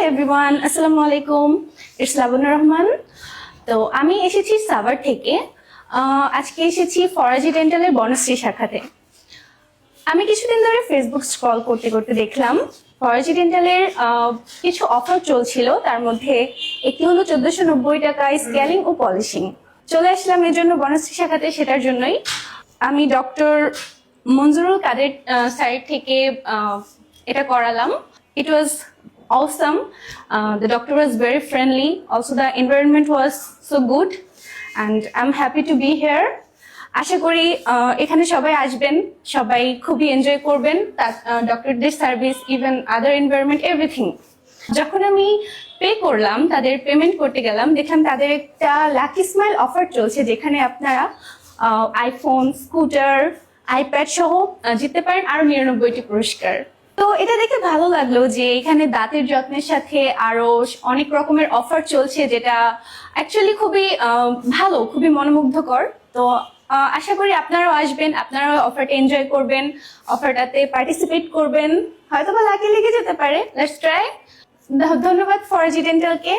Everyone, আসসালামু আলাইকুম। It's লাবণ্য রহমান। তো আমি এসেছি সাভার থেকে। আজকে এসেছি ফরাজি ডেন্টালের বনশ্রী শাখাতে। আমি কিছুদিন ধরে ফেসবুক স্ক্রল করতে করতে দেখলাম ফরাজি ডেন্টালের কিছু অফার চলছিল। তার মধ্যে একটি হলো 1490 টাকায় স্কেলিং ও পলিশিং। চলে আসলাম এর জন্য বনশ্রী শাখাতে। সেটার জন্যই আমি ডক্টর মঞ্জুরুল কাদের সাইড থেকে এটা করালাম। It was awesome. The doctor was very friendly. Also, the environment was so good, and I'm happy to be here. আশা করি এখানে সবাই আসবেন, সবাই খুবই এনজয় করবেন ডক্টরদের সার্ভিস, ইভেন আদার এনভায়রনমেন্ট, এভরিথিং। যখন আমি পে করলাম, তাদের পেমেন্ট করতে গেলাম, দেখলাম তাদের একটা লাকি স্মাইল অফার চলছে, যেখানে আপনারা আইফোন, স্কুটার, আইপ্যাড সহ জিততে পারেন আরো 99টি পুরস্কার। তো এটা দেখে ভালো লাগলো যে এখানে দাঁতের যত্নের সাথে আরো অনেক রকমের অফার চলছে, যেটা অ্যাকচুয়ালি খুবই ভালো, খুবই মনোমুগ্ধকর। তো আশা করি আপনারাও আসবেন, আপনারাও অফারটা এনজয় করবেন, অফারটাতে পার্টিসিপেট করবেন, হয়তো বা লাকি লেগে যেতে পারে। Let's try. ধন্যবাদ ফরাজি ডেন্টালকে।